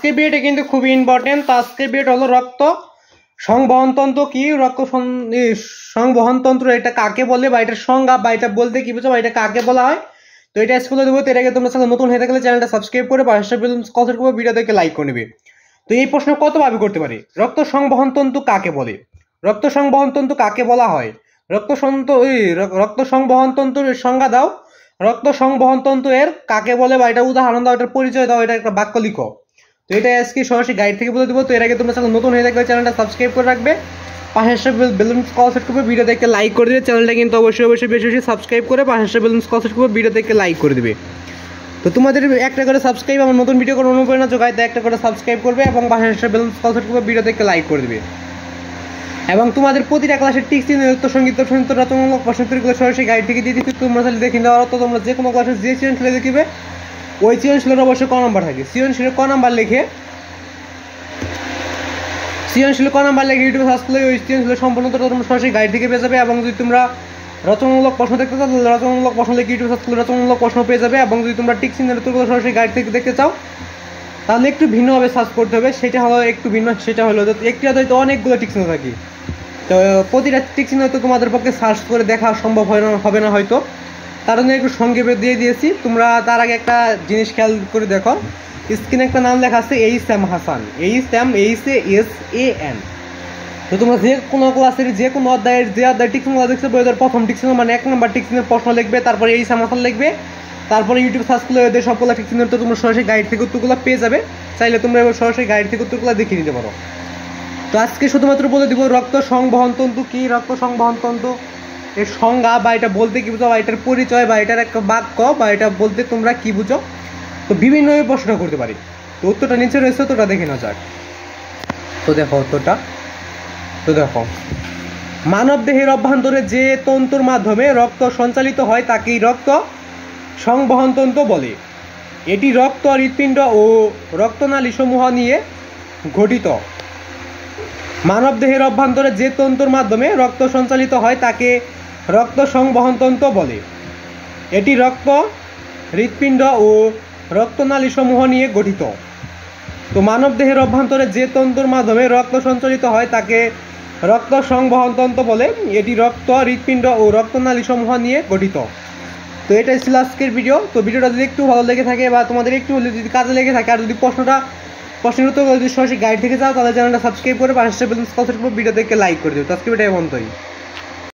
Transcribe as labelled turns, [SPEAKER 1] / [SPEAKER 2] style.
[SPEAKER 1] আজকের ভিডিওটা কিন্তু খুবই ইম্পর্টেন্ট। তো আজকের ভিডিওটা হলো রক্ত সংবহনতন্ত্র কি, সংবহনতন্ত্র এটা কাকে বলে, বা এটার সংজ্ঞা, বা এটা বলতে কি বুঝো, বা এটা কাকে বলা হয়। তো এটা স্কুলে দেবো। তো এর আগে তোমরা নতুন হয়ে থাকলে চ্যানেলটা সাবস্ক্রাইব করে পাশে কনসার্ট করবো, ভিডিও দেখে লাইক করে নেবে। তো এই প্রশ্ন কতভাবে করতে পারি, রক্ত সংবহনতন্ত্র কাকে বলে, রক্ত সংবহনতন্ত্র কাকে বলা হয়, রক্ত সংবহনতন্ত্রের সংজ্ঞা দাও, রক্ত সংবহনতন্ত্র এর কাকে বলে, বা এটা উদাহরণ দাও, এটার পরিচয় দাও, এটা একটা বাক্য লিখো। তো এটা আজকে সরাসরি গাইড থেকে বলে দেবো। তো এর আগে তোমরা নতুন হয়ে থাকলে চ্যানেলটা সাবস্ক্রাইব করে রাখবে, পাশে বেলুন কল সেট করবে, ভিডিও দেখে লাইক করে দেবে। চ্যানেলটা কিন্তু অবশ্যই বেশি বেশি সাবস্ক্রাইব করে পাশে বেলুন কল সেট করবে, ভিডিও দেখে লাইক করে দেবে। তো তোমাদের একটা করে সাবস্ক্রাইব আমার নতুন ভিডিও করে অনুপ্রেরণা যোগায়, তো একটা করে সাবস্ক্রাইব করবে এবং পাশে বেলুন কল সেট করবে, ভিডিও দেখে লাইক করে দেবে। এবং তোমাদের প্রতিটা ক্লাসের টিক্স নৃত্য সঙ্গীত রচনামূলক প্রশ্নোত্তরগুলো সরাসরি গাইড থেকে দিয়ে দিচ্ছি। তোমরা তাহলে দেখে নেওয়ার তো তোমরা যে কোনো ক্লাসের যে সৃজনশীলে দেখবে ওই সৃজনশীলের অবশ্যই ক নাম্বার থাকে, সৃজনশীলের ক নাম্বার লিখে ইউটিউবে সার্চ করলে ওই সৃজনশীলের সম্পূর্ণ তোমরা সরাসরি গাইড থেকে পেয়ে যাবে। এবং যদি তোমরা রচনামূলক প্রশ্ন দেখতে চাও তাহলে রচনামূলক প্রশ্ন লিখে ইউটিউবে সার্চ করলে রচনামূলক প্রশ্ন পেয়ে যাবে। এবং যদি তোমরা টিক্স উত্তরগুলো সরাসরি গাইড থেকে দেখতে চাও তাহলে একটু ভিন্নভাবে সার্চ করতে হবে। সেটা হলো একটু ভিন্ন, সেটা হলো একটি হয়তো অনেকগুলো টিক্স থাকে। তো প্রতিটা টিক্স হয়তো তোমাদের পক্ষে সার্চ করে দেখা সম্ভব হবে না হয়তো, তার জন্য একটু সংক্ষেপে দিয়ে দিয়েছি। তোমরা তার আগে একটা জিনিস খেয়াল করে দেখো, স্ক্রিনে একটা নাম লেখা আছে এইচ.এম. হাসান, HASAN। তো তোমরা যে কোনো ক্লাসের যে কোনো অধ্যায়ের যে অধ্যায় টিক্সগুলো দেখছো ওদের প্রথম টিক্স মানে 1 নম্বর টিক্সের প্রশ্ন লিখবে, তারপরে এইচ.এম. হাসান লিখবে, তারপরে ইউটিউব সার্চ করলে ওদের সবগুলো টিক্সের তো তোমরা সরাসরি গাইড থেকে উত্তরগুলো পেয়ে যাবে। চাইলে তোমরা এবার সরাসরি গাইড থেকে উত্তরগুলো দেখিয়ে নিতে পারো। তো আজকে শুধুমাত্র বলে দিব রক্ত সংবহনতন্ত্র কি, রক্ত সংবহনতন্ত্র এর সংজ্ঞা, বা এটা বলতে কি বুঝো, বা এটার পরিচয়, বা এটার একটা বাক্য, বা এটা বলতে তোমরা কি বুঝো। তো বিভিন্নভাবে প্রশ্ন করতে পারি। তো উত্তরটা নিচে রয়েছে, তোটা দেখে নেওয়া যাক। তো দেখো উত্তরটা, তো দেখো মানব দেহের অভ্যন্তরে যে তন্তুর মাধ্যমে রক্ত সঞ্চালিত হয় তাকেই রক্ত সংবহনতন্ত্র বলে। এটি রক্ত, হৃৎপিণ্ড ও রক্তনালী সমূহ নিয়ে গঠিত। মানব দেহের অভ্যন্তরে যে তন্তুর মাধ্যমে রক্ত সঞ্চালিত হয় তাকে রক্ত সংবহনতন্ত্র বলে। এটি রক্ত, হৃৎপিণ্ড ও রক্তনালী সমূহ নিয়ে গঠিত। তো মানব দেহের অভ্যন্তরে যে তন্তুর মাধ্যমে রক্ত সঞ্চালিত হয় তাকে রক্ত সংবহনতন্ত্র বলে। এটি রক্ত, হৃৎপিণ্ড ও রক্তনালী সমূহ নিয়ে গঠিত। তো এটাই ছিল আজকের ভিডিও। তো ভিডিওটা যদি একটু ভালো লেগে থাকে বা তোমাদের একটু যদি কাজে লেগে থাকে, আর যদি প্রশ্নের উত্তর যদি সরাসরি গাইড থেকে যাও তাহলে চ্যানেলটা সাবস্ক্রাইব করে পাশে বেল আইকন ক্লিক করে ভিডিও দেখে লাইক করে দিও। তো আজকে ভিডিও বন্ধই।